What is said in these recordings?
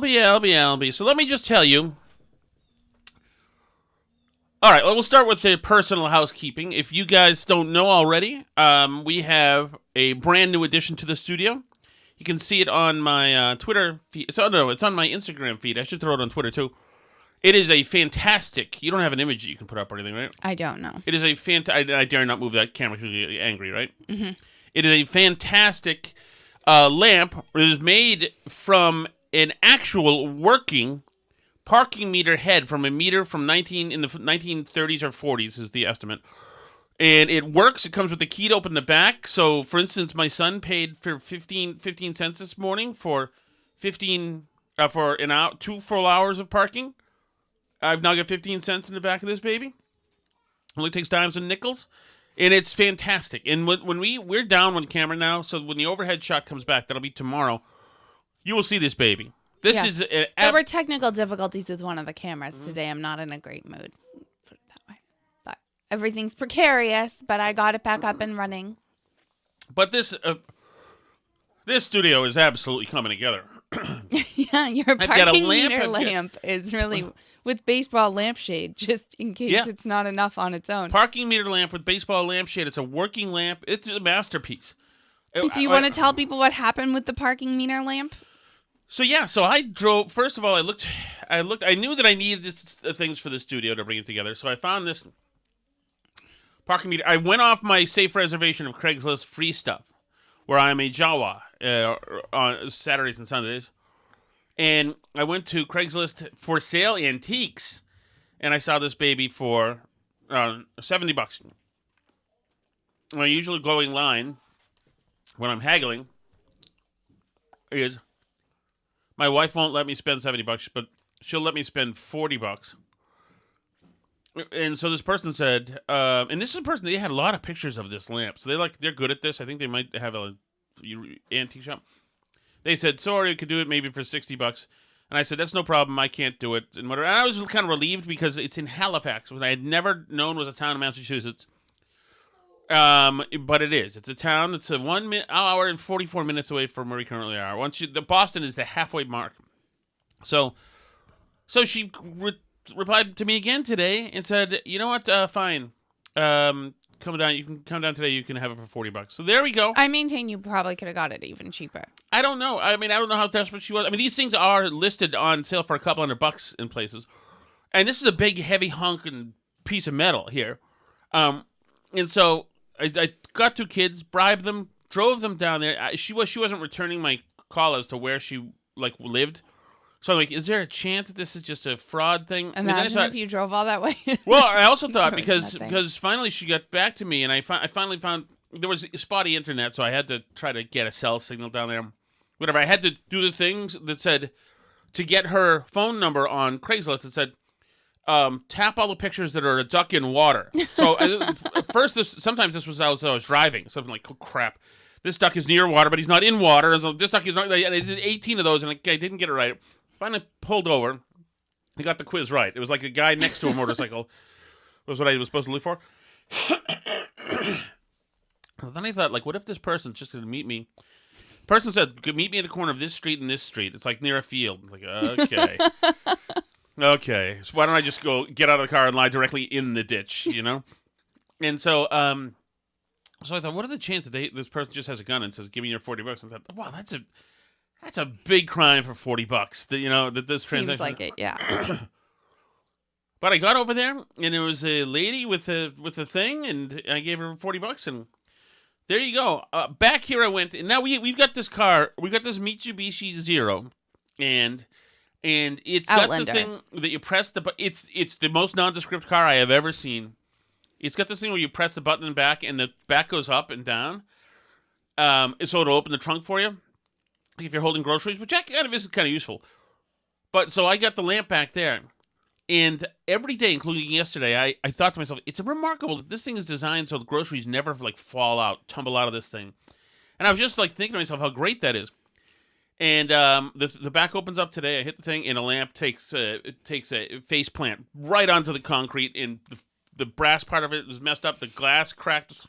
Albie. So let me just tell you. All right, well, we'll start with the personal housekeeping. If you guys don't know already, we have a brand new addition to the studio. You can see it on my Twitter feed. So, no, it's on my Instagram feed. I should throw it on Twitter, too. It is a fantastic... You don't have an image that you can put up or anything, right? I don't know. It is a fantastic... I dare not move that camera because you get angry, right? Mm-hmm. It is a fantastic lamp. It is made from an actual working parking meter head from a meter from in the 1930s or 40s is the estimate. And it works. It comes with the key to open the back. So, for instance, my son paid for 15 cents this morning for for an hour, 2 full hours of parking. I've now got 15 cents in the back of this baby. Only takes dimes and nickels. And it's fantastic. And when we're down on camera now, so when the overhead shot comes back, that'll be tomorrow, you will see this baby. This is... There were technical difficulties with one of the cameras today. I'm not in a great mood. Put it that way. But everything's precarious, but I got it back up and running. But this studio is absolutely coming together. Yeah, your parking meter lamp is really with baseball lampshade, just in case it's not enough on its own. Parking meter lamp with baseball lampshade. It's a working lamp. It's a masterpiece. So you want to tell people what happened with the parking meter lamp? So I drove. First of all, I looked. I knew that I needed things for the studio to bring it together. So I found this parking meter. I went off my safe reservation of Craigslist free stuff, where I'm a Jawa on Saturdays and Sundays, and I went to Craigslist for sale antiques, and I saw this baby for $70. I usually go in line when I'm haggling. Is my wife won't let me spend $70, but she'll let me spend $40. And so this person said, and this is a person, they had a lot of pictures of this lamp. So they're good at this. I think they might have an antique shop. They said, sorry, you could do it maybe for $60. And I said, that's no problem. I can't do it. And whatever. And I was kind of relieved because it's in Halifax, which I had never known was a town in Massachusetts. But it is. It's a town. It's a 1 hour and 44 minutes away from where we currently are. Boston is the halfway mark. So she replied to me again today and said, you know what? Fine. Come down. You can come down today. You can have it for $40. So there we go. I maintain you probably could have got it even cheaper. I don't know. I don't know how desperate she was. I mean, these things are listed on sale for a couple $100 in places. And this is a big, heavy honking piece of metal here. And so I got 2 kids, bribed them, drove them down there. She wasn't returning my call as to where she lived. So I'm like, is there a chance that this is just a fraud thing? Imagine if you drove all that way. Well, I also thought because finally she got back to me, and I finally found there was spotty internet, so I had to try to get a cell signal down there. Whatever, I had to do the things that said to get her phone number on Craigslist. It said, tap all the pictures that are a duck in water. So at first, sometimes this was as I was driving. Something like, oh crap, this duck is near water, but he's not in water. So this duck is not. And I did 18 of those, and I didn't get it right. Finally pulled over. I got the quiz right. It was like a guy next to a motorcycle was what I was supposed to look for. Then I thought, what if this person's just going to meet me? Person said, meet me at the corner of this street and this street. It's like near a field. Like, okay. Okay. So why don't I just go get out of the car and lie directly in the ditch, And so I thought, what are the chances that this person just has a gun and says, give me your $40? I thought, wow, that's a big crime for $40. That this transaction. Seems like it, yeah. But I got over there, and there was a lady with a thing, and I gave her $40, and there you go. Back here I went, and now we've got this car. We got this Mitsubishi Zero, and it's Outlander. got the thing that you press the button. It's the most nondescript car I have ever seen. It's got this thing where you press the button in the back, and the back goes up and down. So it'll open the trunk for you if you're holding groceries, which is kind of useful. But so I got the lamp back there. And every day, including yesterday, I thought to myself, it's remarkable that this thing is designed so the groceries never tumble out of this thing. And I was just thinking to myself how great that is. And the back opens up today. I hit the thing, and a lamp takes a face plant right onto the concrete, and the brass part of it was messed up. The glass cracked.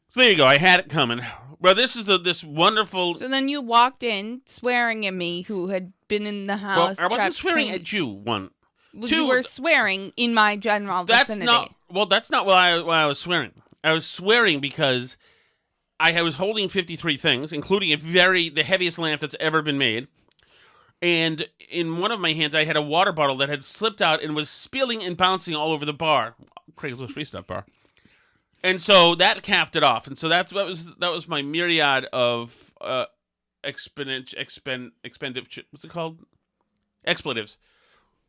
So there you go. I had it coming. Bro, this is this wonderful... So then you walked in swearing at me, who had been in the Well, house. I wasn't swearing at you, one. Well, Two, you were swearing in my general that's vicinity. not... Well, that's not why I was swearing. I was swearing because I was holding 53 things, including the heaviest lamp that's ever been made. And in one of my hands, I had a water bottle that had slipped out and was spilling and bouncing all over the bar. Craigslist free stuff bar. And so that capped it off. And so that was my myriad of what's it called? Expletives.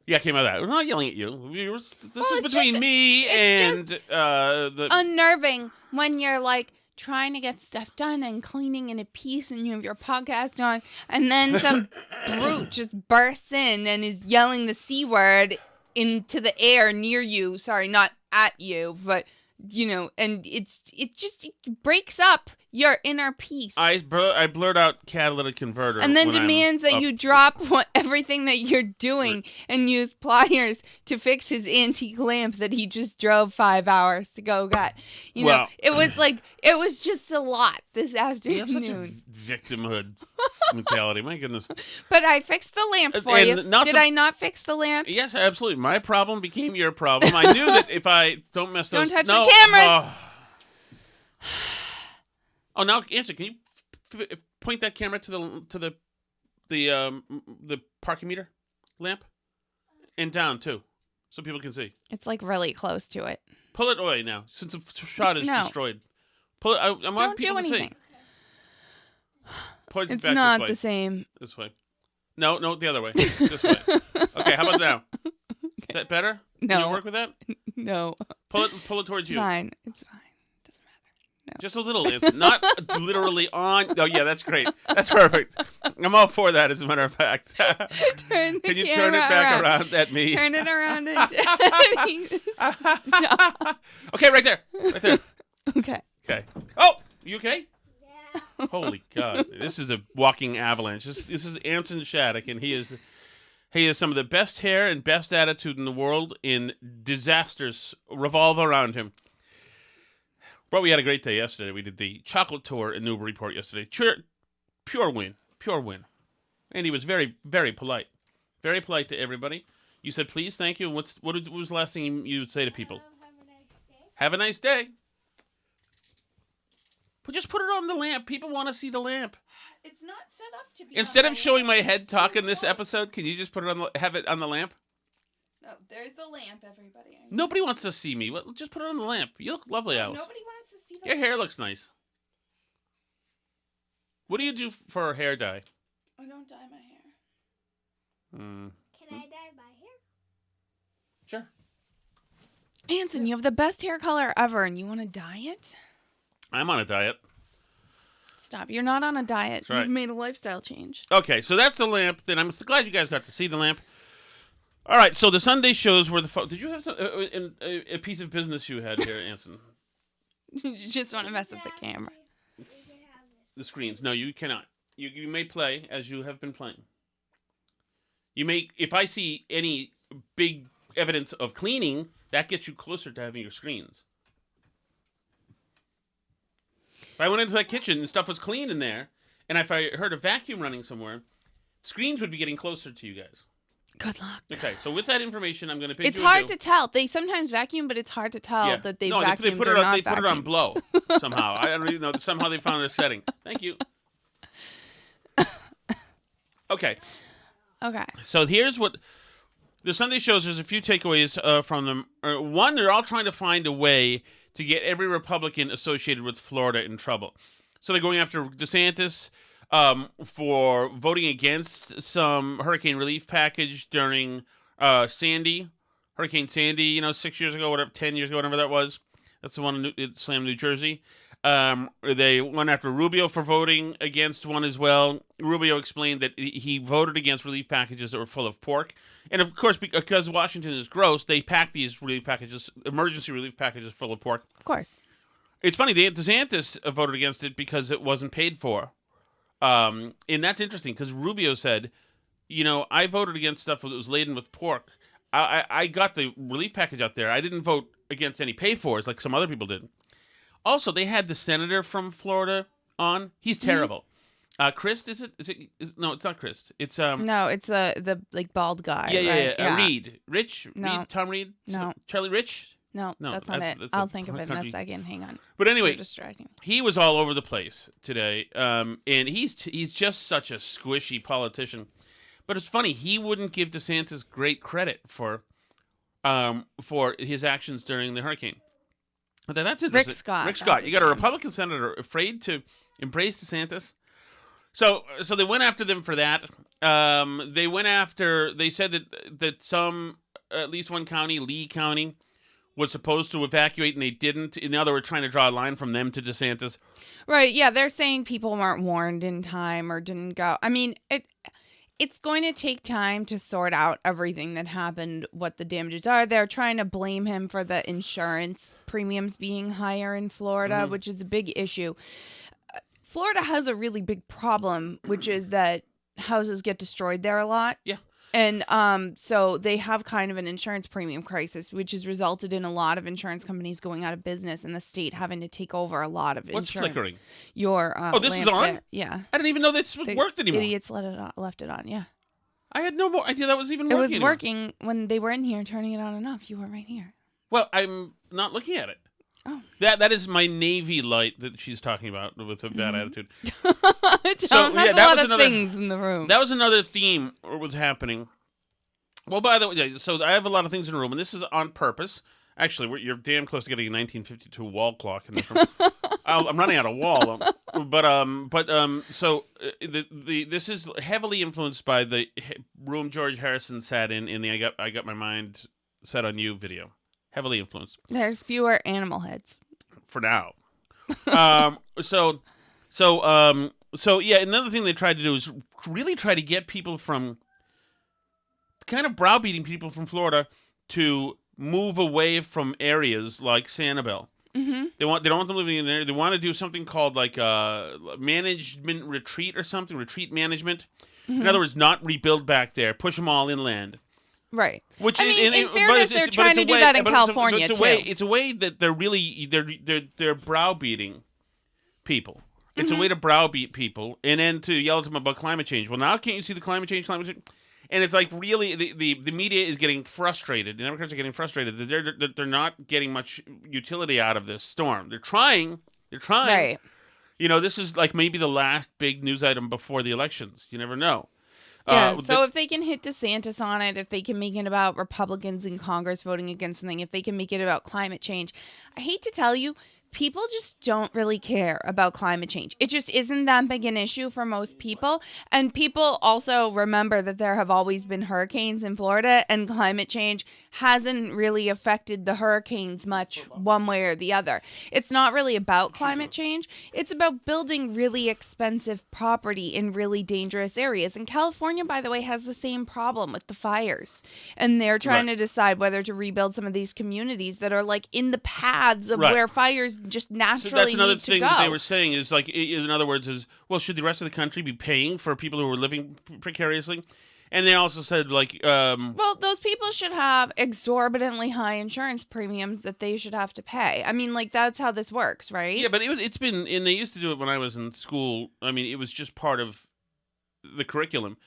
Yeah, I came out of that. I'm not yelling at you. This is between me and the unnerving when you're like trying to get stuff done and cleaning in a piece and you have your podcast on, and then some brute just bursts in and is yelling the C word into the air near you. Sorry, not at you, but and it breaks up your inner peace. I blurt out catalytic converter, and then demands that you drop everything that you're doing and use pliers to fix his antique lamp that he just drove 5 hours to go get. It was just a lot this afternoon. You have such a victimhood mentality. My goodness. But I fixed the lamp for you. Did I not fix the lamp? Yes, absolutely. My problem became your problem. I knew that if I don't mess those... Don't touch the cameras! Oh, now answer. Can you point that camera to the parking meter lamp and down too, so people can see? It's like really close to it. Pull it away now, since the shot is destroyed. Pull it. I want people to see. Point it's back not this way. The same. This way. No, the other way. This way. Okay, how about now? Okay. Is that better? No. Can you work with that? No. Pull it towards you. Fine. It's fine. No. Just a little. It's not literally on. Oh, yeah, that's great. That's perfect. I'm all for that, as a matter of fact. Can you turn it back around at me? Turn it around. Okay, right there. Right there. Okay. Okay. Oh, you okay? Yeah. Holy God. This is a walking avalanche. This is Anson Shattuck, and he has some of the best hair and best attitude in the world, and disasters revolve around him. But we had a great day yesterday. We did the chocolate tour in Newburyport yesterday. Pure win. Pure win. And he was very, very polite. Very polite to everybody. You said, please, thank you. What was the last thing you would say to people? Have a nice day. But just put it on the lamp. People want to see the lamp. It's not set up to be. Instead of showing my head talking this episode, can you just put it have it on the lamp? No, there's the lamp, everybody. Nobody wants to see me. Well, just put it on the lamp. You look lovely, Alice. Nobody wants to see the Your hair looks nice. What do you do for hair dye? I don't dye my hair. Can I dye my hair? Sure. Anson, you have the best hair color ever, and you want to dye it? I'm on a diet. Stop. You're not on a diet. That's right. You've made a lifestyle change. Okay, so that's the lamp. Then I'm glad you guys got to see the lamp. All right, so the Sunday shows were did you have a piece of business you had here, Anson? You just want to mess with the camera. The screens. No, you cannot. You may play as you have been playing. You may, if I see any big evidence of cleaning, that gets you closer to having your screens. If I went into that kitchen and stuff was clean in there, and if I heard a vacuum running somewhere, screens would be getting closer to you guys. Good luck. Okay, so with that information, I'm going to pick It's hard to tell. They sometimes vacuum, but it's hard to tell that they vacuumed they put it or on, not they put it on vacuumed. blow somehow. I don't even know. Somehow they found a setting. Thank you. Okay. Okay. So here's what the Sunday shows. There's a few takeaways from them. One, they're all trying to find a way to get every Republican associated with Florida in trouble. So they're going after DeSantis for voting against some hurricane relief package during Hurricane Sandy, 6 years ago, 10 years ago, whatever that was. That's the one in Slam, New Jersey. They went after Rubio for voting against one as well. Rubio explained that he voted against relief packages that were full of pork. And of course, because Washington is gross, they packed these emergency relief packages full of pork. Of course. It's funny, DeSantis voted against it because it wasn't paid for. And that's interesting because Rubio said, I voted against stuff that was laden with pork. I got the relief package out there. I didn't vote against any pay-fors like some other people did. Also, they had the senator from Florida on. He's terrible. Chris, no, it's not Chris. It's No, it's the like bald guy. yeah. right? Reed, No. Reed, Tom Reed, No. Charlie Rich. No, No, that's not that's it. a I'll think of it in country. a second. Hang on. But You're anyway, distracting. he was all over the place today, and he's just such a squishy politician. But it's funny, he wouldn't give DeSantis great credit for his actions during the hurricane. I thought that's interesting. Rick Scott. Rick Scott. You got a Republican senator afraid to embrace DeSantis. So they went after them for that. They said that some, at least one county, Lee County, was supposed to evacuate and they didn't. In other words, trying to draw a line from them to DeSantis. Right. Yeah, they're saying people weren't warned in time or didn't go. I mean, it's going to take time to sort out everything that happened, what the damages are. They're trying to blame him for the insurance premiums being higher in Florida, which is a big issue. Florida has a really big problem, which is that houses get destroyed there a lot. Yeah. And so they have kind of an insurance premium crisis, which has resulted in a lot of insurance companies going out of business and the state having to take over a lot of What's insurance. flickering? Your this is lamp on? there. Yeah. I didn't even know this The worked anymore. Idiots left it on. Yeah. I had no more idea that was even It working was anymore. working when they were in here turning it on and off. You were right here. Well, I'm not looking at it. Oh. That is my navy light that she's talking about with a bad attitude. Tom has that a was lot of another- things in the room. That was another theme that was happening. Well, by the way, so I have a lot of things in the room, and this is on purpose. Actually, you're damn close to getting a 1952 wall clock in this room. I'm running out of wall, this is heavily influenced by the room George Harrison sat in the I got my mind set on you video. Heavily influenced There's fewer animal heads. for now. So yeah. Another thing they tried to do is really try to get people from kind of browbeating people from Florida to move away from areas like Sanibel. Mm-hmm. They don't want them living in there. They want to do something called like management retreat or something, retreat management. In other words, not rebuild back there, push them all inland. Right. Which I mean, in fairness, they're trying to do that in California, too. It's a way that they're browbeating people. It's a way to browbeat people and then to yell at them about climate change. Well, now can't you see the climate change? And it's like really the media is getting frustrated. The Democrats are getting frustrated that they're not getting much utility out of this storm. They're trying. Right. You know, this is like maybe the last big news item before the elections. You never know. Yeah, so if they can hit DeSantis on it, if they can make it about Republicans in Congress voting against something, if they can make it about climate change, I hate to tell you, people just don't really care about climate change. It just isn't that big an issue for most people. And people also remember that there have always been hurricanes in Florida, and climate change hasn't really affected the hurricanes much one way or the other. It's not really about climate change. It's about building really expensive property in really dangerous areas. And California, by the way, has the same problem with the fires. And they're trying to decide whether to rebuild some of these communities that are like in the paths of where fires just naturally so that's another need to thing go. that they were saying is like, in other words, well, should the rest of the country be paying for people who are living precariously? And they also said like, well, those people should have exorbitantly high insurance premiums that they should have to pay. I mean, like that's how this works, right? yeah, but it's been, and they used to do it when I was in school. I mean, it was just part of the curriculum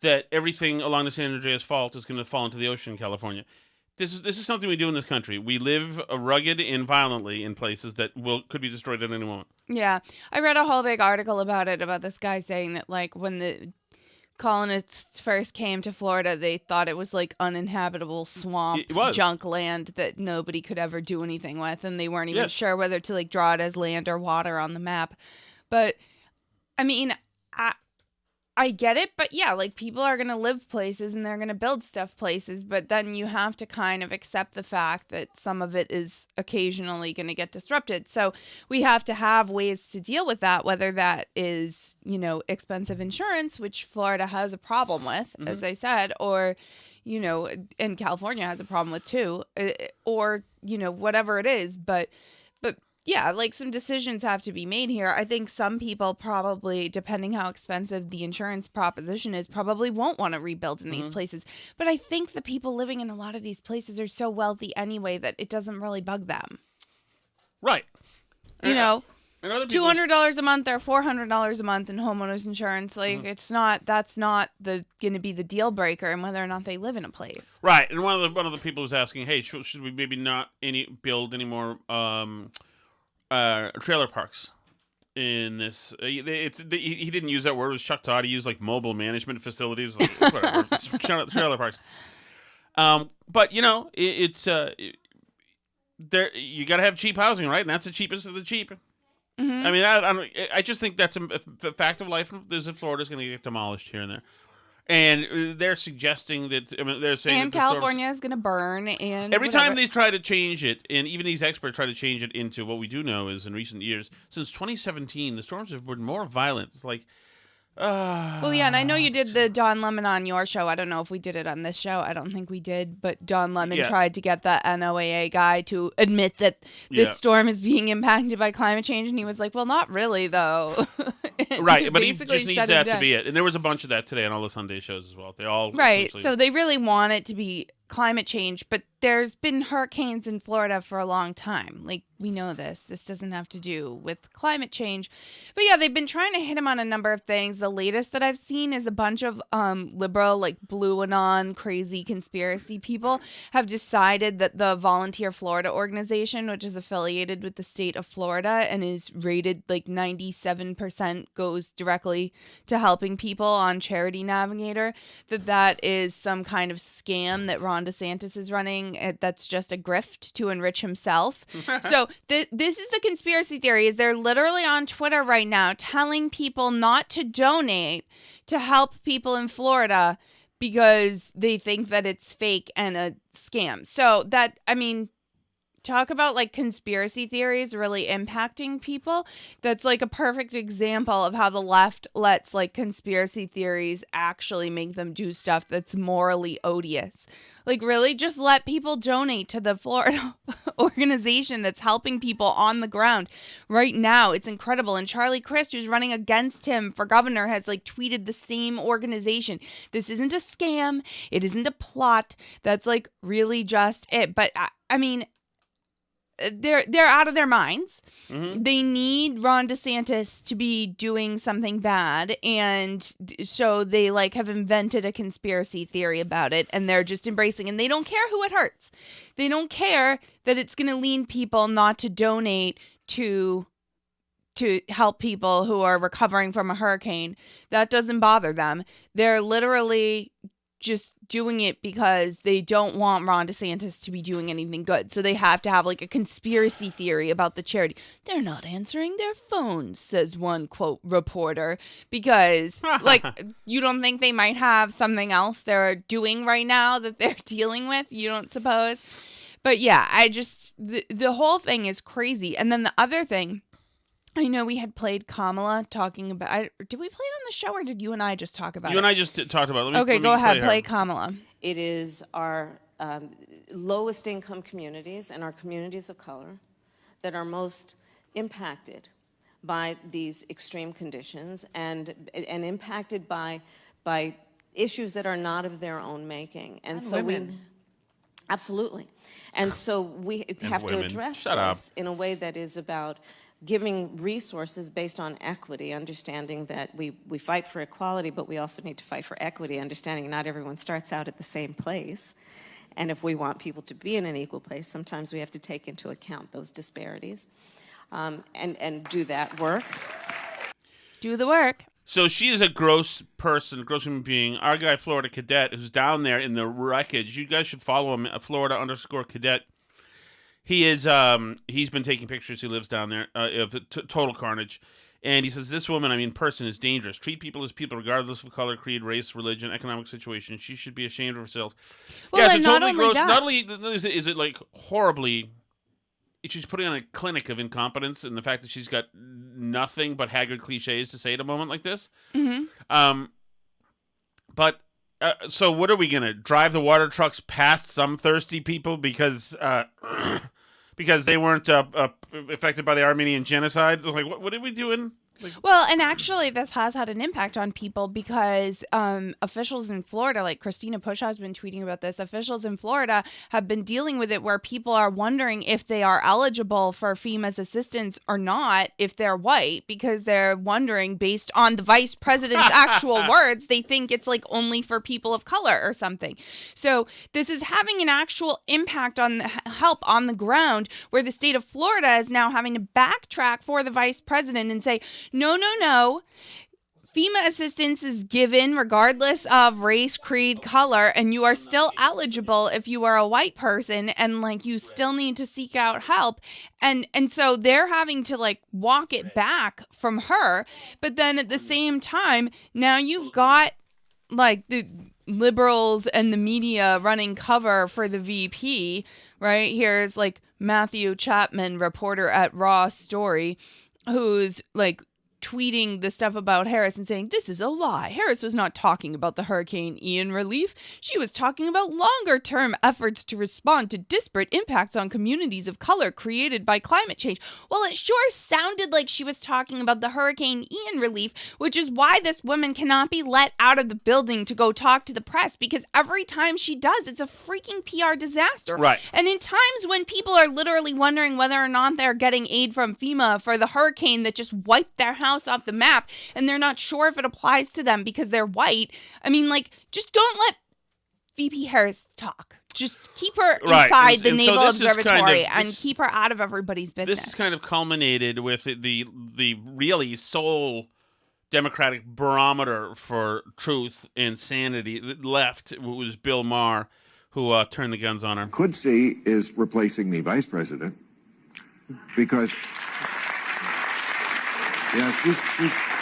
that everything along the San Andreas Fault is going to fall into the ocean in California. This is something we do in this country. We live rugged and violently in places that could be destroyed at any moment. Yeah. I read a whole big article about it, about this guy saying that like when the colonists first came to Florida, they thought it was like uninhabitable swamp junk land that nobody could ever do anything with, and they weren't even sure whether to like draw it as land or water on the map. But I mean, I get it, but yeah, like people are going to live places and they're going to build stuff places, but then you have to kind of accept the fact that some of it is occasionally going to get disrupted. So we have to have ways to deal with that, whether that is, you know, expensive insurance, which Florida has a problem with, as I said, or, you know, and California has a problem with too, or, you know, whatever it is. But yeah, like some decisions have to be made here. I think some people probably, depending how expensive the insurance proposition is, probably won't want to rebuild in these places. But I think the people living in a lot of these places are so wealthy anyway that it doesn't really bug them. Right. you know, And other people's- $200 a month or $400 a month in homeowners insurance. Like, that's not going to be the deal breaker in whether or not they live in a place. Right, and one of the people was asking, hey, should we maybe not build any more trailer parks in this? He didn't use that word. It was Chuck Todd. He used like mobile management facilities, like, whatever. It's trailer parks. But you know, it's there. You got to have cheap housing, right? And that's the cheapest of the cheap. Mm-hmm. I mean, I just think that's a fact of life. There's in Florida's going to get demolished here and there. And they're suggesting that, I mean, they're saying And that the California is going to burn. And every whatever. time they try to change it, and even these experts try to change it into what we do know is in recent years, since 2017, the storms have been more violent. It's like, well, yeah, and I know you did the Don Lemon on your show. I don't know if we did it on this show. I don't think we did, but Don Lemon tried to get the NOAA guy to admit that this storm is being impacted by climate change, and he was like, well, not really, though. Right, but he basically just needs shut that him to be down. it. And there was a bunch of that today on all the Sunday shows as well. They all Right, essentially- so they really want it to be climate change, but there's been hurricanes in Florida for a long time. Like, we know this. This doesn't have to do with climate change. But yeah, they've been trying to hit him on a number of things. The latest that I've seen is a bunch of liberal, like blue anon, crazy conspiracy people have decided that the Volunteer Florida organization, which is affiliated with the state of Florida and is rated like 97% goes directly to helping people on Charity Navigator, that is some kind of scam that Ron DeSantis is running. That's just a grift to enrich himself. So this is the conspiracy theory. Is they're literally on Twitter right now telling people not to donate to help people in Florida because they think that it's fake and a scam. So that, I mean, talk about like conspiracy theories really impacting people. That's like a perfect example of how the left lets like conspiracy theories actually make them do stuff that's morally odious. Like, really, just let people donate to the Florida organization that's helping people on the ground right now. It's incredible. And Charlie Crist, who's running against him for governor, has like tweeted the same organization. This isn't a scam. It isn't a plot. That's like really just it. But I mean, they're out of their minds. Mm-hmm. They need Ron DeSantis to be doing something bad, and so they like have invented a conspiracy theory about it, and they're just embracing, and they don't care who it hurts. They don't care that it's going to lead people not to donate to help people who are recovering from a hurricane. That doesn't bother them. They're literally just doing it because they don't want Ron DeSantis to be doing anything good. So they have to have like a conspiracy theory about the charity. They're not answering their phones, says one quote reporter, because like, you don't think they might have something else they're doing right now that they're dealing with? You don't suppose? But yeah, I just, the whole thing is crazy. And then the other thing, I know we had played Kamala talking about. Did we play it on the show, or did you and I just talk about it? You and I just talked about it. Okay, go ahead. Play Kamala. It is our lowest income communities and our communities of color that are most impacted by these extreme conditions and impacted by issues that are not of their own making. And so women. Absolutely. And so we have to address this in a way that is about giving resources based on equity, understanding that we fight for equality, but we also need to fight for equity, understanding not everyone starts out at the same place. And if we want people to be in an equal place, sometimes we have to take into account those disparities and do that work. Do the work. So she is a gross person, gross human being. Our guy, Florida Cadet, who's down there in the wreckage. You guys should follow him, Florida_Cadet. He is, he's been taking pictures. He lives down there of total carnage. And he says, this woman, person, is dangerous. Treat people as people, regardless of color, creed, race, religion, economic situation. She should be ashamed of herself. Well, yeah, and so not totally only gross. that. Not only is it like horribly, she's putting on a clinic of incompetence and the fact that she's got nothing but haggard cliches to say at a moment like this. Mm-hmm. So what are we going to drive the water trucks past some thirsty people because they weren't affected by the Armenian genocide? Like, what are we doing? Well, and actually, this has had an impact on people because officials in Florida, like Christina Push has been tweeting about this, officials in Florida have been dealing with it where people are wondering if they are eligible for FEMA's assistance or not if they're white, because they're wondering, based on the vice president's actual words, they think it's like only for people of color or something. So this is having an actual impact on the help on the ground, where the state of Florida is now having to backtrack for the vice president and say, no. FEMA assistance is given regardless of race, creed, color, and you are still eligible if you are a white person, and like you still need to seek out help. And so they're having to like walk it back from her. But then at the same time, now you've got like the liberals and the media running cover for the VP, right? Here's like Matthew Chapman, reporter at Raw Story, who's like tweeting the stuff about Harris and saying, this is a lie. Harris was not talking about the Hurricane Ian relief. She was talking about longer-term efforts to respond to disparate impacts on communities of color created by climate change. Well, it sure sounded like she was talking about the Hurricane Ian relief, which is why this woman cannot be let out of the building to go talk to the press, because every time she does, it's a freaking PR disaster. Right. And in times when people are literally wondering whether or not they're getting aid from FEMA for the hurricane that just wiped their house off the map, and they're not sure if it applies to them because they're white. I mean, like, just don't let VP Harris talk. Just keep her inside the Naval Observatory and keep her out of everybody's business. This is kind of culminated with the really sole Democratic barometer for truth and sanity left. It was Bill Maher, who turned the guns on her. Could see is replacing the vice president, because she's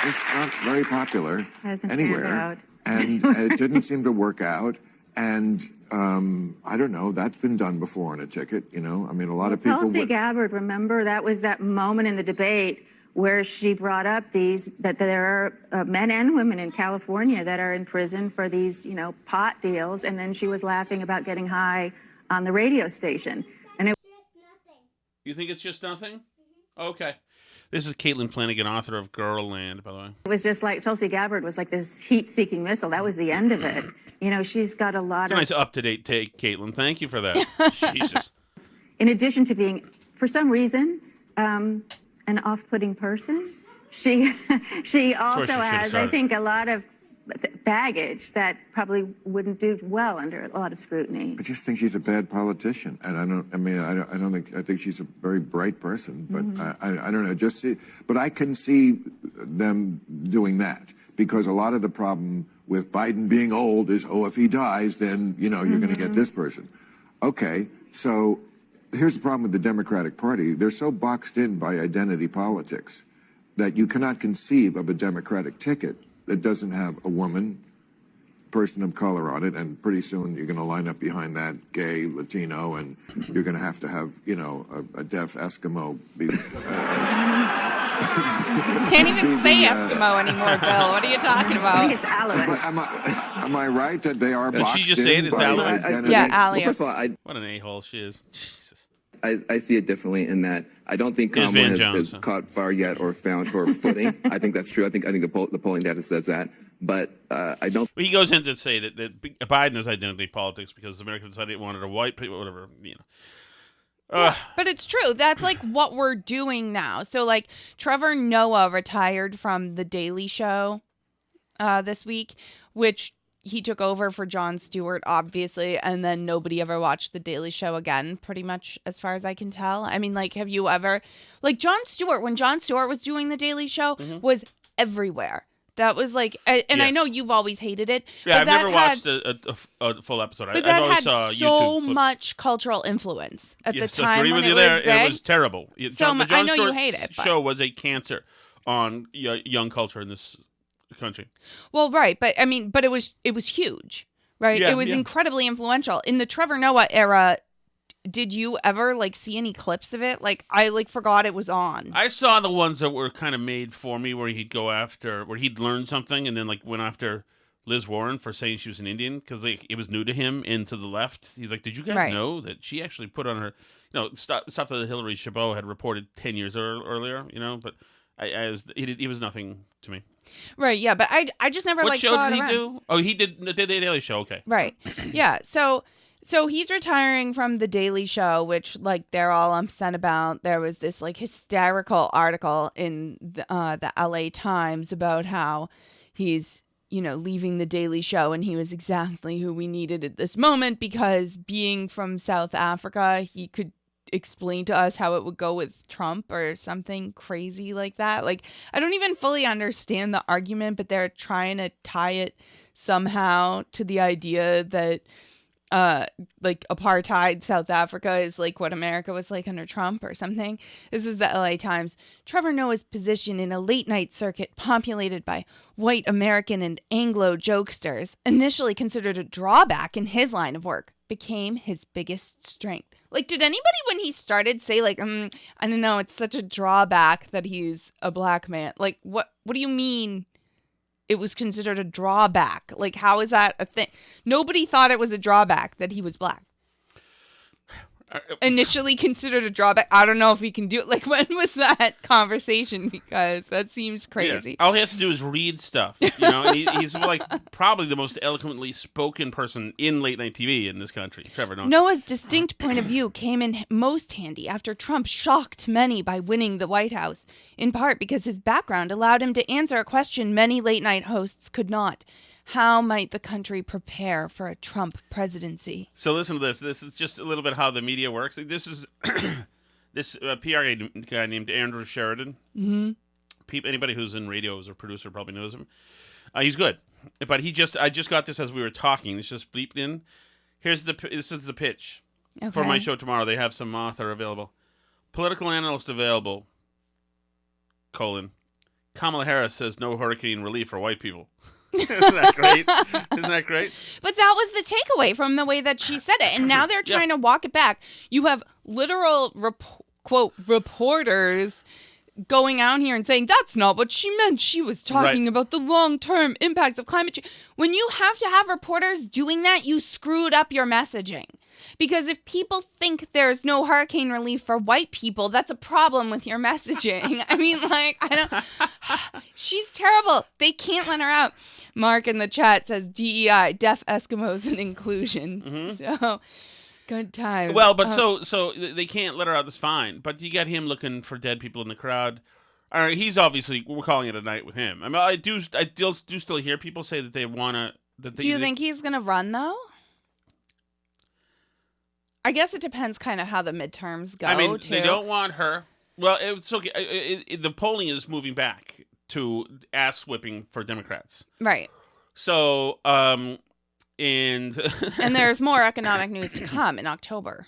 just not very popular anywhere, and it didn't seem to work out. And I don't know, that's been done before on a ticket, you know. I mean, a lot of people. Tulsi Gabbard, remember, that was that moment in the debate where she brought up that there are men and women in California that are in prison for these, you know, pot deals, and then she was laughing about getting high on the radio station. And You think it's just nothing? Okay. This is Caitlin Flanagan, author of Girlland, by the way. It was just like Tulsi Gabbard was like this heat-seeking missile. That was the end of it. You know, she's got a lot of... Nice up-to-date take, Caitlin. Thank you for that. Jesus. In addition to being, for some reason, an off-putting person, she also has, I think, a lot of baggage that probably wouldn't do well under a lot of scrutiny. I just think she's a bad politician, and I think she's a very bright person, but I don't know, but I can see them doing that, because a lot of the problem with Biden being old is, if he dies, then, you know, you're going to get this person. Okay, so here's the problem with the Democratic Party. They're so boxed in by identity politics that you cannot conceive of a Democratic ticket that doesn't have a woman, person of color on it, and pretty soon you're going to line up behind that gay, Latino, and you're going to have, you know, a deaf Eskimo. Can't even say Eskimo anymore, Bill. What are you talking about? I think it's Alouette. Am I right that they are boxed she just say in it's by Alouette? identity? Yeah, Alouette. Well, first of all, What an a-hole she is. Jesus. I see it differently in that I don't think There's Kamala Van has Jones. caught fire yet or found her footing. I think that's true. I think the polling data says that. But I don't. Well, he goes in to say that Biden is identity politics because Americans decided they wanted a white people, whatever, you know. But it's true. That's like what we're doing now. So like Trevor Noah retired from The Daily Show this week, which he took over for Jon Stewart, obviously, and then nobody ever watched The Daily Show again, pretty much, as far as I can tell. I mean, like, have you ever... Like, Jon Stewart, when Jon Stewart was doing The Daily Show, was everywhere. That was like... And Yes. I know you've always hated it. Yeah, but I've never that watched a full episode. But I that always had saw so YouTube clips. much cultural influence at the Yes, time agree when with it you was there. big. It was terrible. The I know Jon you Stewart hate it, but- show was a cancer on young culture in this country. Well, right, but I mean, but it was huge, right? Yeah, it was yeah. incredibly influential in the Trevor Noah era. Did you ever like see any clips of it? Like I like forgot it was on. I saw the ones that were kind of made for me, where he'd learn something and then like went after Liz Warren for saying she was an Indian because like it was new to him and to the left. He's like, did you guys Right. know that she actually put on her, stuff that Hillary Chabot had reported 10 years earlier, But He was nothing to me. Right, yeah, but I just never What like show saw did it he around. do? Oh, he did the Daily Show. Okay, Right, yeah. So he's retiring from the Daily Show, which like they're all upset about. There was this like hysterical article in the LA Times about how he's leaving the Daily Show, and he was exactly who we needed at this moment because being from South Africa, he could explain to us how it would go with Trump or something crazy like that. Like, I don't even fully understand the argument, but they're trying to tie it somehow to the idea that like apartheid South Africa is like what America was like under Trump or something. This is the LA Times. Trevor Noah's position in a late night circuit populated by white American and Anglo jokesters, initially considered a drawback in his line of work, became his biggest strength. Like, did anybody when he started say like, I don't know, it's such a drawback that he's a black man? Like, what do you mean? It was considered a drawback. Like, how is that a thing? Nobody thought it was a drawback that he was black. Initially considered a drawback. I don't know if he can do it. Like, when was that conversation? Because that seems crazy. Yeah. All he has to do is read stuff. And he's like probably the most eloquently spoken person in late night TV in this country, Trevor Noah. Noah's distinct point of view came in most handy after Trump shocked many by winning the White House, in part because his background allowed him to answer a question many late night hosts could not. How might the country prepare for a Trump presidency? So listen to this. This is just a little bit how the media works. This is this PR guy named Andrew Sheridan. Mm-hmm. Anybody who's in radio as a producer probably knows him. He's good, but I just got this as we were talking. It's just bleeped in. This is the pitch for my show tomorrow. They have some author available, political analyst available. Kamala Harris says no hurricane relief for white people. Isn't that great? Isn't that great? But that was the takeaway from the way that she said it. And now they're trying to walk it back. You have literal, quote, reporters going out here and saying, that's not what she meant. She was talking about the long-term impacts of climate change. When you have to have reporters doing that, you screwed up your messaging. Because if people think there's no hurricane relief for white people, that's a problem with your messaging. I mean, like, she's terrible. They can't let her out. Mark in the chat says DEI, deaf Eskimos and inclusion. Mm-hmm. So, good time. Well, but so they can't let her out. That's fine. But you get him looking for dead people in the crowd. He's obviously, we're calling it a night with him. I mean, I do still hear people say that they want to. Do you think he's going to run, though? I guess it depends kind of how the midterms go, I mean, too. They don't want her. Well, it's okay. The polling is moving back to ass whipping for Democrats. Right. So, and there's more economic news to come in October.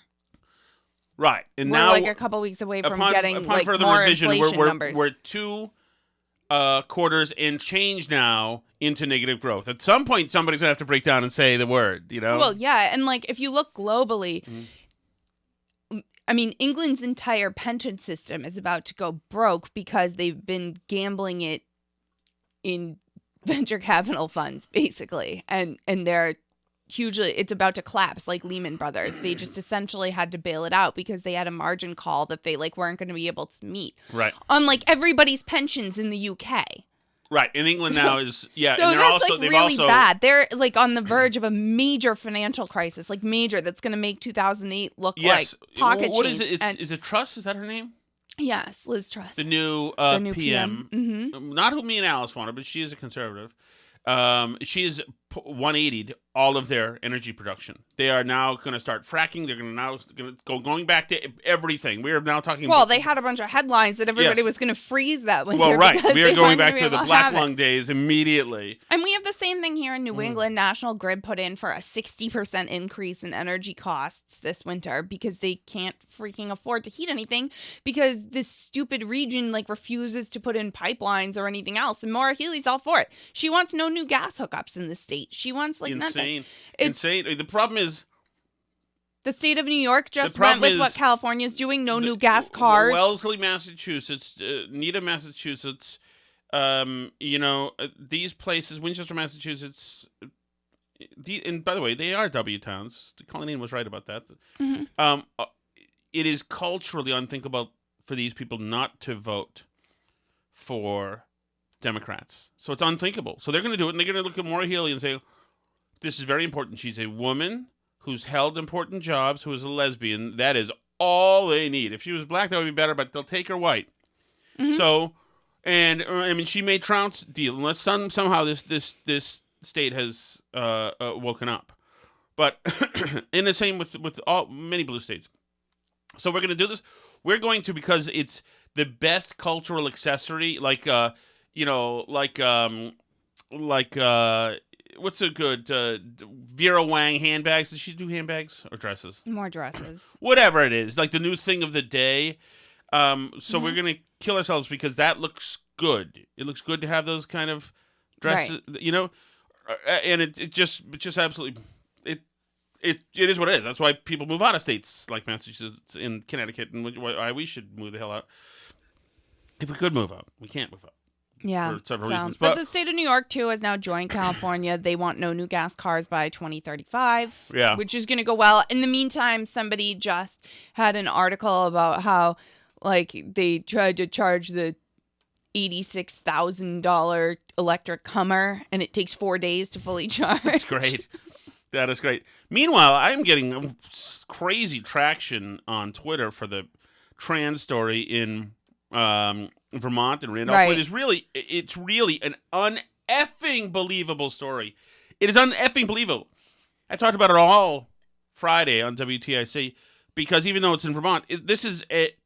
Right. And we're now like a couple weeks away from getting like further more revision, inflation numbers. We're 2 quarters and change now into negative growth. At some point, somebody's going to have to break down and say the word, Well, yeah. And like, if you look globally, I mean, England's entire pension system is about to go broke because they've been gambling it in venture capital funds, basically. And they're it's about to collapse like Lehman Brothers. They just essentially had to bail it out because they had a margin call that they like weren't going to be able to meet. Right. Unlike everybody's pensions in the UK. Right. In England now is, So and that's like really bad. They're like on the verge of a major financial crisis, like major, that's going to make 2008 look like pocket what change. Is it? Is it Truss? Is that her name? Yes, Liz Truss. The new PM. Mm-hmm. Not who me and Alice wanted, but she is a conservative. She is 180'd all of their energy production. They are now going to start fracking. They're going back to everything. We are now talking. Well, they had a bunch of headlines that everybody was going to freeze that winter. Well, right. We are going back to the black lung days immediately. And we have the same thing here in New England. National Grid put in for a 60% increase in energy costs this winter because they can't freaking afford to heat anything because this stupid region like refuses to put in pipelines or anything else. And Maura Healey's all for it. She wants no new gas hookups in the state. She wants like nothing. Insane. The problem is the state of New York just went with what California's doing. No new gas cars. Wellesley, Massachusetts, Needham, Massachusetts. These places, Winchester, Massachusetts. And by the way, they are W towns. Colleen was right about that. Mm-hmm. It is culturally unthinkable for these people not to vote for Democrats. So it's unthinkable. So they're going to do it, and they're going to look at Maura Healey and say, this is very important. She's a woman who's held important jobs, who is a lesbian. That is all they need. If she was black, that would be better, but they'll take her white. Mm-hmm. So, and I mean, she may trounce deal unless somehow this state has woken up. But in the same with many blue states. So we're going to do this. We're going to, because it's the best cultural accessory, like what's a good Vera Wang handbags? Does she do handbags or dresses? More dresses. Whatever it is, like the new thing of the day. So we're gonna kill ourselves because that looks good. It looks good to have those kind of dresses, right. And it just absolutely it is what it is. That's why people move out of states like Massachusetts and Connecticut, and why we should move the hell out. If we could move out, we can't move out. Yeah, for several reasons. But the state of New York, too, has now joined California. They want no new gas cars by 2035, which is going to go well. In the meantime, somebody just had an article about how, like, they tried to charge the $86,000 electric Hummer, and it takes 4 days to fully charge. That's great. That is great. Meanwhile, I'm getting crazy traction on Twitter for the trans story in Vermont and Randolph. Right. It's really an uneffing believable story. It is uneffing believable. I talked about it all Friday on WTIC because even though it's in Vermont, this is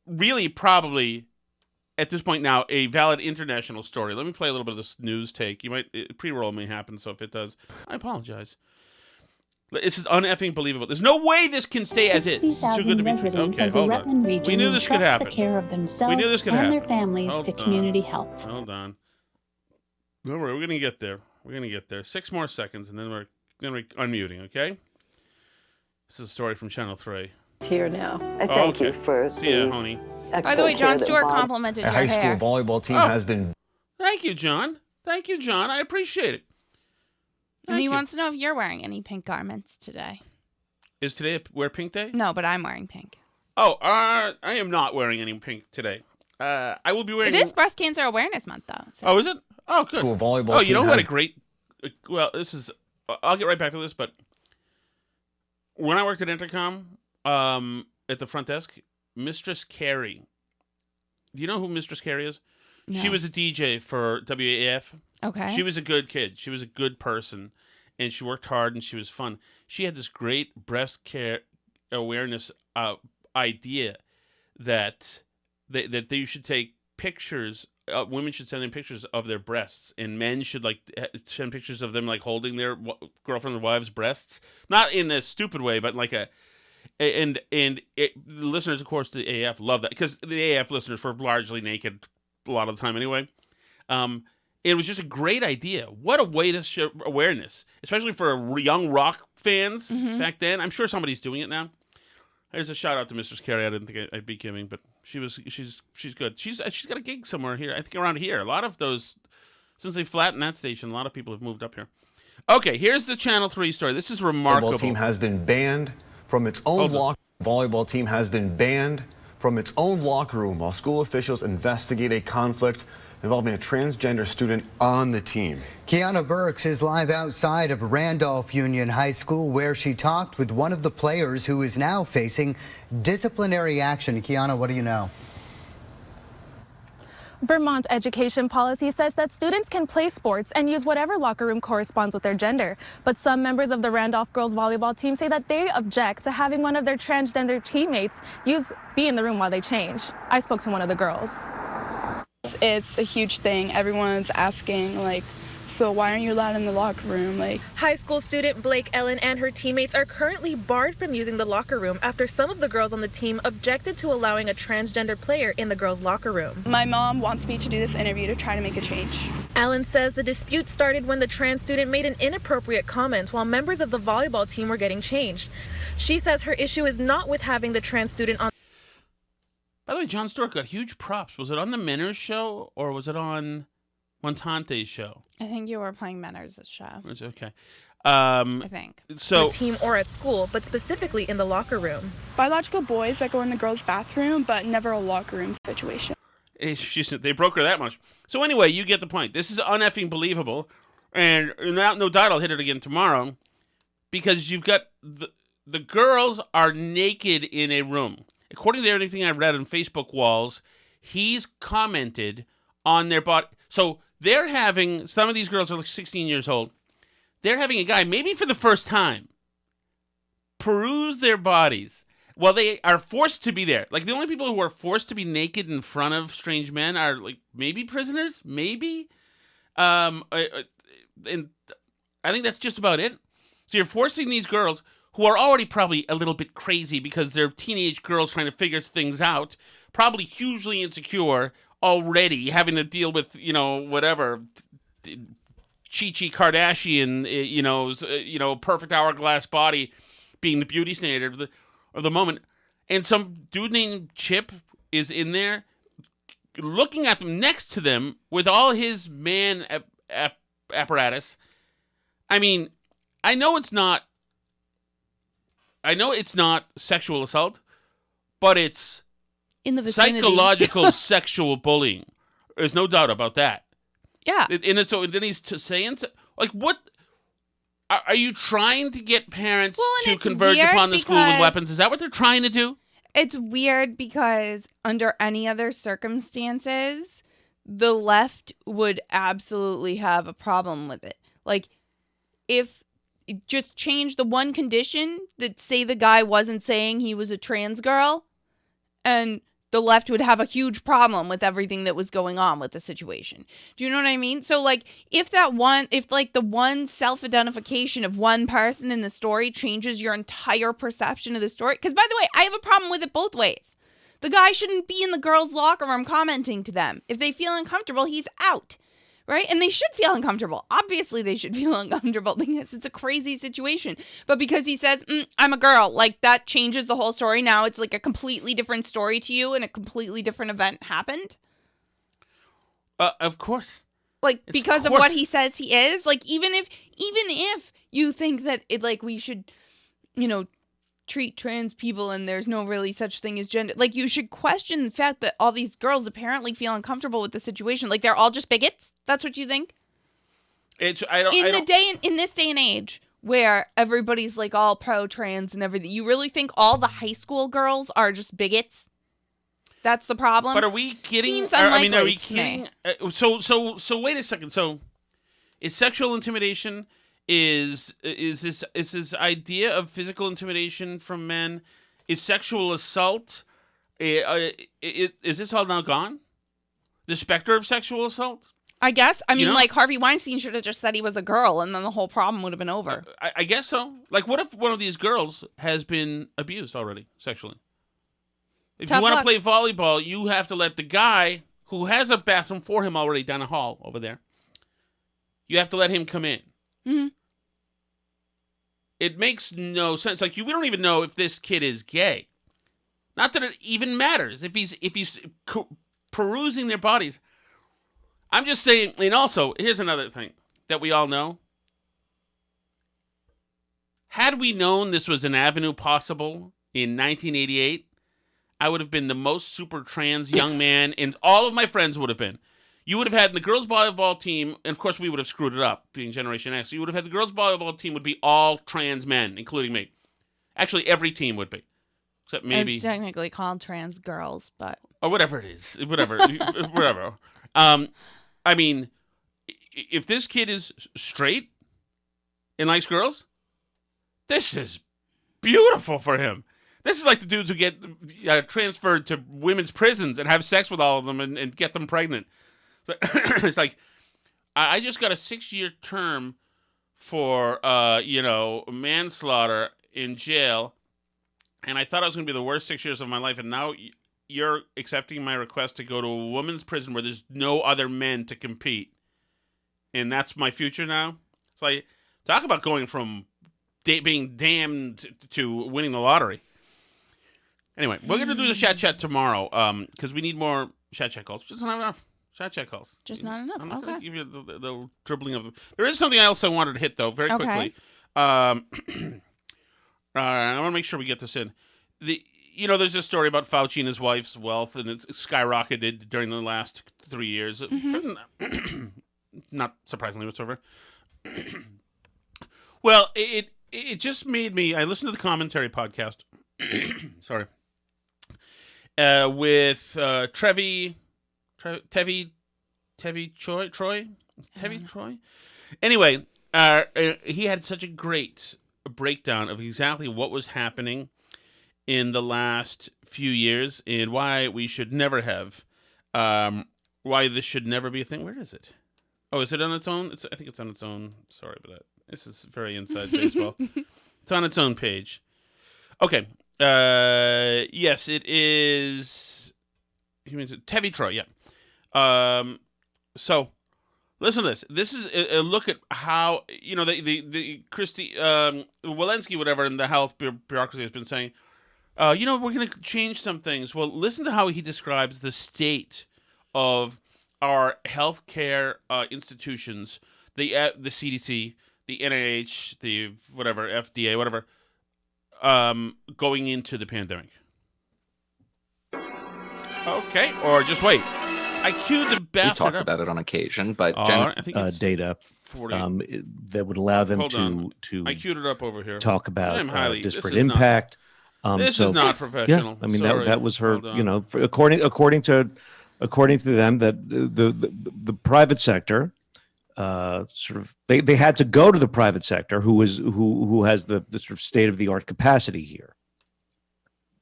really probably at this point now a valid international story. Let me play a little bit of this news take. Pre-roll may happen, so if it does, I apologize. This is uneffing believable. There's no way this can stay as is. It's too good to be true. Okay, hold on. We knew this could happen. The care of themselves we knew this could and happen. Their families hold to on. community health. Hold on. Don't worry, we're gonna get there. 6 more seconds, and then we're unmuting. Okay. This is a story from Channel 3. Here now. I thank you for See ya, honey. By the way, Jon Stewart complimented your hair. A high school volleyball team has been. Thank you, John. I appreciate it. And he wants to know if you're wearing any pink garments today. Is today Wear Pink Day? No, but I'm wearing pink. Oh, I am not wearing any pink today. I will be wearing. It is Breast Cancer Awareness Month, though. So. Oh, is it? Oh, good. School volleyball. You know what? A great. Well, this is. I'll get right back to this, but when I worked at Intercom, at the front desk, Mistress Carey. Do you know who Mistress Carey is? No. She was a DJ for WAF. Okay. She was a good kid. She was a good person, and she worked hard, and she was fun. She had this great breast care awareness idea that they should take pictures. Women should send in pictures of their breasts, and men should send pictures of them holding their girlfriend or wives' breasts, not in a stupid way, but like a. And the listeners, of course, the AF love that because the AF listeners were largely naked a lot of the time anyway. It was just a great idea. What a way to show awareness, especially for young rock fans back then. I'm sure somebody's doing it now. There's a shout out to Mistress Carey. I didn't think I'd be giving, but she's good. She's got a gig somewhere here. I think around here. A lot of those, since they flattened that station, a lot of people have moved up here. Okay, here's the Channel 3 story. This is remarkable. Volleyball team has been banned from its own locker. Volleyball team has been banned from its own locker room while school officials investigate a conflict involving a transgender student on the team. Kiana Burks is live outside of Randolph Union High School where she talked with one of the players who is now facing disciplinary action. Kiana, what do you know? Vermont education policy says that students can play sports and use whatever locker room corresponds with their gender. But some members of the Randolph girls volleyball team say that they object to having one of their transgender teammates be in the room while they change. I spoke to one of the girls. It's a huge thing. Everyone's asking, so why aren't you allowed in the locker room? High school student Blake Ellen and her teammates are currently barred from using the locker room after some of the girls on the team objected to allowing a transgender player in the girls' locker room. My mom wants me to do this interview to try to make a change. Ellen says the dispute started when the trans student made an inappropriate comment while members of the volleyball team were getting changed. She says her issue is not with having the trans student on. By the way, Jon Stewart got huge props. Was it on the Menners show or was it on Montante's show? I think you were playing Menners' show. It's okay. I think. So, the team or at school, but specifically in the locker room. Biological boys that go in the girls' bathroom, but never a locker room situation. They broke her that much. So anyway, you get the point. This is uneffing believable, and no doubt I'll hit it again tomorrow, because you've got the girls are naked in a room. According to everything I read on Facebook walls, he's commented on their body. So they're having, some of these girls are like 16 years old. They're having a guy, maybe for the first time, peruse their bodies. Well, they are forced to be there. Like, the only people who are forced to be naked in front of strange men are, like, maybe prisoners? Maybe? And I think that's just about it. So you're forcing these girls, who are already probably a little bit crazy because they're teenage girls trying to figure things out, probably hugely insecure already, having to deal with, whatever, Chi-Chi Kardashian, perfect hourglass body being the beauty standard of the moment, and some dude named Chip is in there looking at them, next to them, with all his man apparatus. I mean, I know it's not sexual assault, but it's in the vicinity. Psychological sexual bullying. There's no doubt about that. Yeah. And so then he's saying, like, what? Are you trying to get parents to converge upon the school with weapons? Is that what they're trying to do? It's weird because under any other circumstances, the left would absolutely have a problem with it. Like, if just change the one condition that, say, the guy wasn't saying he was a trans girl, and the left would have a huge problem with everything that was going on with the situation. Do you know what I mean? So, like, if the one self-identification of one person in the story changes your entire perception of the story, because, by the way, I have a problem with it both ways. The guy shouldn't be in the girls' locker room commenting to them. If they feel uncomfortable, he's out. Right? And they should feel uncomfortable. Obviously, they should feel uncomfortable because it's a crazy situation. But because he says, I'm a girl, like, that changes the whole story. Now it's like a completely different story to you and a completely different event happened. Of course. Like, because of what he says he is. Like, even if you think that we should, treat trans people and there's no really such thing as gender, like, you should question the fact that all these girls apparently feel uncomfortable with the situation. Like, they're all just bigots. That's what you think? In this day and age where everybody's like all pro trans and everything, you really think all the high school girls are just bigots? That's the problem. But are we kidding? Seems unlikely are we kidding? So wait a second. So is sexual intimidation is this idea of physical intimidation from men? Is sexual assault? Is this all now gone? The specter of sexual assault? I guess. I mean, like, Harvey Weinstein should have just said he was a girl, and then the whole problem would have been over. I guess so. Like, what if one of these girls has been abused already sexually? If you want to play volleyball, you have to let the guy who has a bathroom for him already down the hall over there, you have to let him come in. Mm-hmm. It makes no sense. Like, we don't even know if this kid is gay. Not that it even matters if he's perusing their bodies. I'm just saying, and also, here's another thing that we all know. Had we known this was an avenue possible in 1988, I would have been the most super trans young man, and all of my friends would have been. You would have had the girls' volleyball team, and of course we would have screwed it up, being Generation X. So you would have had the girls' volleyball team would be all trans men, including me. Actually, every team would be. Except maybe... It's technically called trans girls, but... Or whatever it is. Whatever. Whatever. I mean, if this kid is straight and likes girls, this is beautiful for him. This is like the dudes who get transferred to women's prisons and have sex with all of them and get them pregnant. So, it's like, I just got a 6-year term for, manslaughter in jail, and I thought it was going to be the worst 6 years of my life, and now you're accepting my request to go to a women's prison where there's no other men to compete, and that's my future now? It's like, talk about going from being damned to winning the lottery. Anyway, we're going to do the chat tomorrow because we need more chat calls. Just not enough chat calls. Just not enough. I'm not going to give you the dribbling of them. There is something else I wanted to hit, though, very quickly. I want to make sure we get this in. you know, there's a story about Fauci and his wife's wealth, and it's skyrocketed during the last 3 years. Not surprisingly whatsoever. Well, it just made me. I listened to the commentary podcast. Sorry. With Tevi Troy. Anyway, he had such a great breakdown of exactly what was happening in the last few years and why we should never have, why this should never be a thing. Where is it? Oh, is it on its own? I think it's on its own. Sorry about that. This is very inside baseball. It's on its own page. Okay. Yes, it is. Tevi Troy. Yeah. So, listen to this. This is a look at how, you know, the Christy Walensky, whatever, in the health bureaucracy has been saying. You know, we're going to change some things. Well, listen to how he describes the state of our healthcare institutions, the CDC, the NIH, the whatever, FDA, whatever, going into the pandemic. Okay, or just wait. I queued the bastard. We talked up. About it on occasion, but I think it's data 40. that would allow them Hold to on. I queued it up over here. talk about highly, disparate impact. This is not professional. Yeah, I mean Sorry. that was her. Hold on. You know, according to them, that the private sector sort of they had to go to the private sector, who has the sort of state of the art capacity here.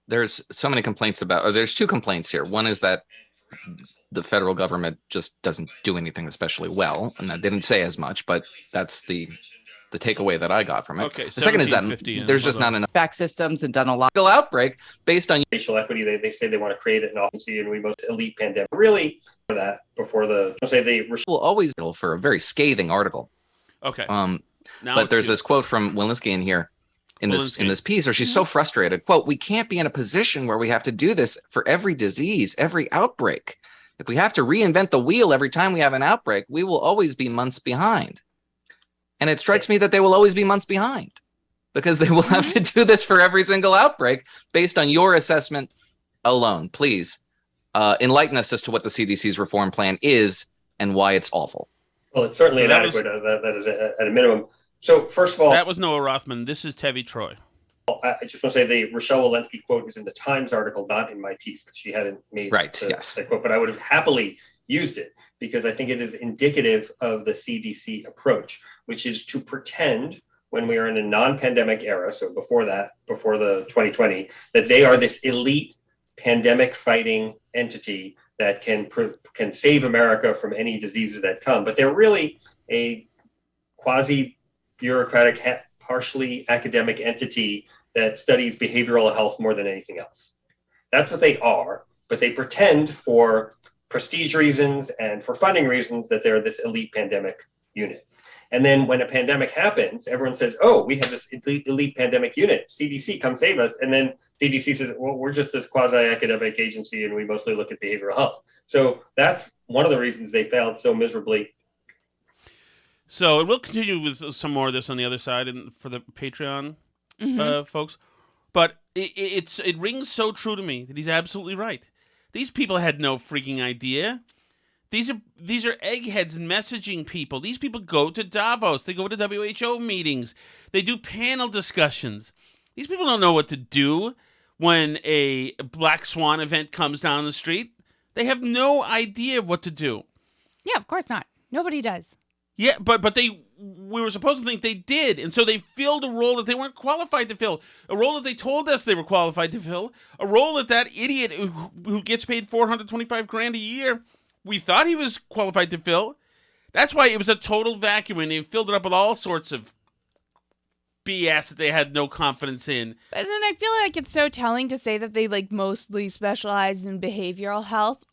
There's so many complaints about, or there's two complaints here. One is that the federal government just doesn't do anything especially well, and I didn't say as much, but that's the takeaway that I got from it. Okay, the second is that there's just not enough back systems and done a lot outbreak based on racial equity. They say they want to create it, and we most elite pandemic. Really, for that before they will always for a very scathing article. Okay. But there's this quote from Walensky in here. In this piece, where she's so frustrated, quote, "We can't be in a position where we have to do this for every disease, every outbreak. If we have to reinvent the wheel every time we have an outbreak, we will always be months behind." And it strikes me that they will always be months behind because they will have to do this for every single outbreak based on your assessment alone. Please enlighten us as to what the CDC's reform plan is and why it's awful. Well, it's certainly inadequate. That is at a minimum. So first of all, that was Noah Rothman. This is Tevi Troy. I just want to say the Rochelle Walensky quote is in the Times article, not in my piece, because she hadn't made that quote. But I would have happily used it because I think it is indicative of the CDC approach, which is to pretend when we are in a non-pandemic era, so before the 2020, that they are this elite pandemic fighting entity that can save America from any diseases that come. But they're really a quasi-bureaucratic, partially academic entity that studies behavioral health more than anything else. That's what they are, but they pretend for prestige reasons and for funding reasons that they're this elite pandemic unit. And then when a pandemic happens, everyone says, oh, we have this elite pandemic unit, CDC, come save us. And then CDC says, well, we're just this quasi-academic agency and we mostly look at behavioral health. So that's one of the reasons they failed so miserably. So, and we'll continue with some more of this on the other side and for the Patreon folks. But it rings so true to me that he's absolutely right. These people had no freaking idea. These are eggheads and messaging people. These people go to Davos. They go to WHO meetings. They do panel discussions. These people don't know what to do when a Black Swan event comes down the street. They have no idea what to do. Yeah, of course not. Nobody does. Yeah, but we were supposed to think they did, and so they filled a role that they weren't qualified to fill, a role that they told us they were qualified to fill, a role that idiot who gets paid $425,000 a year, we thought he was qualified to fill. That's why it was a total vacuum, and they filled it up with all sorts of BS that they had no confidence in. But then I feel like it's so telling to say that they mostly specialize in behavioral health,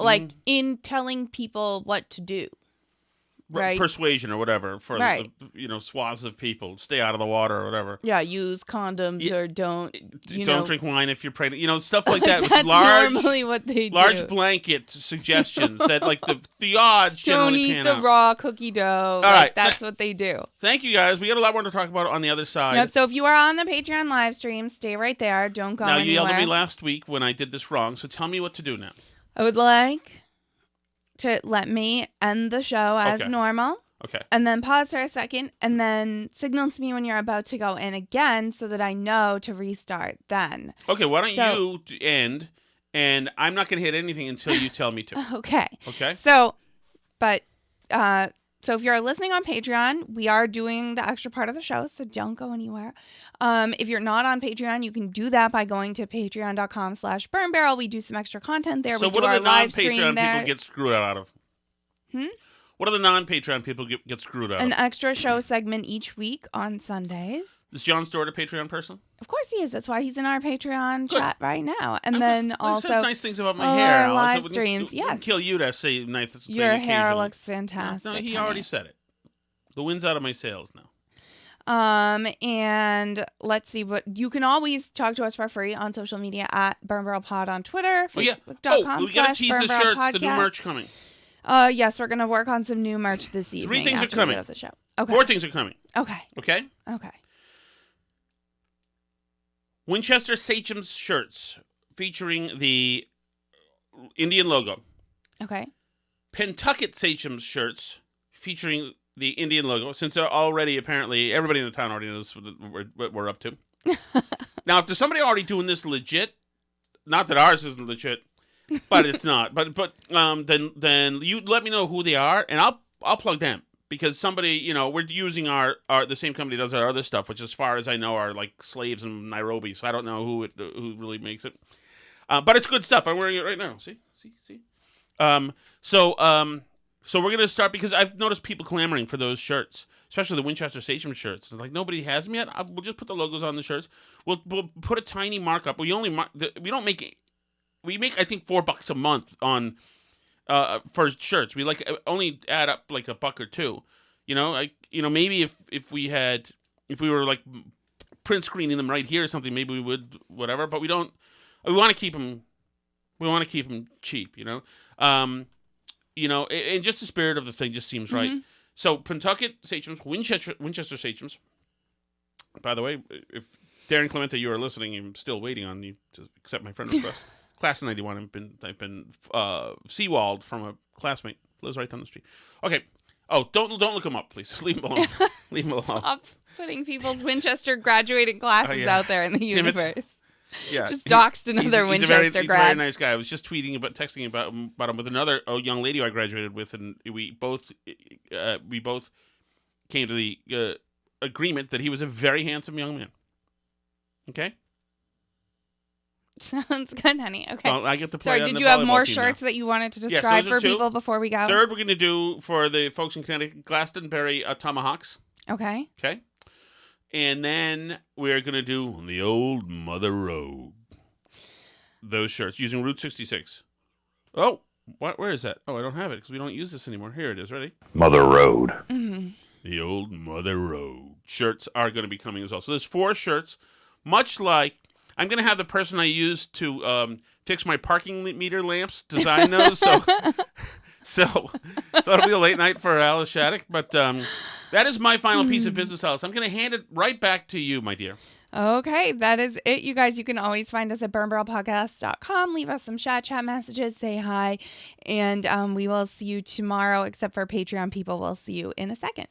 in telling people what to do. right? Persuasion or whatever for swaths of people. Stay out of the water or whatever. Yeah, use condoms or don't drink wine if you're pregnant. Stuff like that. That's normally what they do. Large blanket suggestions that like the odds generally pan out. Don't eat the raw cookie dough. All right, that's what they do. Thank you guys. We got a lot more to talk about on the other side. Yep. So if you are on the Patreon live stream, stay right there. Don't go anywhere. Now you yelled at me last week when I did this wrong. So tell me what to do now. I would like to let me end the show as normal. Okay. And then pause for a second and then signal to me when you're about to go in again so that I know to restart then. Okay, why don't you end and I'm not going to hit anything until you tell me to. Okay. Okay. So if you're listening on Patreon, we are doing the extra part of the show, so don't go anywhere. If you're not on Patreon, you can do that by going to patreon.com/burnbarrel. We do some extra content there. So we what do do our the live stream non-Patreon there. people get screwed out of? What do the non-Patreon people get screwed out An of? extra show segment each week on Sundays. Is John Stewart a Patreon person? Of course he is. That's why he's in our Patreon chat right now. And then also said nice things about my hair. Our live streams. Yes. Kill you to say nice things. Your hair looks fantastic. No, he already said it. The wind's out of my sails now. And let's see what you can always talk to us for free on social media at Burn Barrel Pod on Twitter, Facebook.com/Burn we got a piece of shirts, the new merch coming. Yes, we're gonna work on some new merch this evening. 3 things are coming. Of the show. Okay. 4 things are coming. Okay. Okay? Okay. Winchester Sachem's shirts featuring the Indian logo. Okay. Pentucket Sachem's shirts featuring the Indian logo, since already apparently everybody in the town already knows what we're up to. Now, if there's somebody already doing this legit, not that ours isn't legit, but it's not. But then you let me know who they are, and I'll plug them, because somebody, we're using our the same company does our other stuff, which as far as I know are like slaves in Nairobi, so I don't know who really makes it. But it's good stuff. I'm wearing it right now. See. So we're gonna start, because I've noticed people clamoring for those shirts, especially the Winchester Sachem shirts. It's like nobody has them yet. We'll just put the logos on the shirts. We'll put a tiny markup. We make I think $4 a month on for shirts. We only add up like $1 or $2. Maybe if we were like print screening them right here or something, maybe we would, whatever. But we don't. We want to keep them. We want to keep them cheap. And just the spirit of the thing just seems right. So Pentucket Sachems, Winchester Sachems. By the way, if Darren Clemente, you are listening, I'm still waiting on you to accept my friend request. Class of '91. I've been seawalled from a classmate. Lives right down the street. Okay. Oh, don't look him up, please. Leave him alone. Leave him alone. Stop putting people's Winchester graduating classes out there in the universe. Yeah, just doxed another Winchester grad. He's a very nice guy. I was just texting about him with another young lady I graduated with, and we both came to the agreement that he was a very handsome young man. Okay. Sounds good, honey. Okay. Well, I get to play. Sorry, did you have more shirts that you wanted to describe for people before we go? Third, we're going to do for the folks in Connecticut, Glastonbury tomahawks. Okay. Okay. And then we're going to do on the old Mother Road. Those shirts using Route 66. Oh, where is that? Oh, I don't have it because we don't use this anymore. Here it is. Ready? Mother Road. Mm-hmm. The old Mother Road. Shirts are going to be coming as well. So there's 4 shirts, much like I'm going to have the person I used to fix my parking meter lamps design those. So it'll be a late night for Alice Shattuck. But that is my final piece of business, Alice. I'm going to hand it right back to you, my dear. Okay, that is it, you guys. You can always find us at burnbarrelpodcast.com. Leave us some chat messages, say hi, and we will see you tomorrow, except for Patreon people. We'll see you in a second.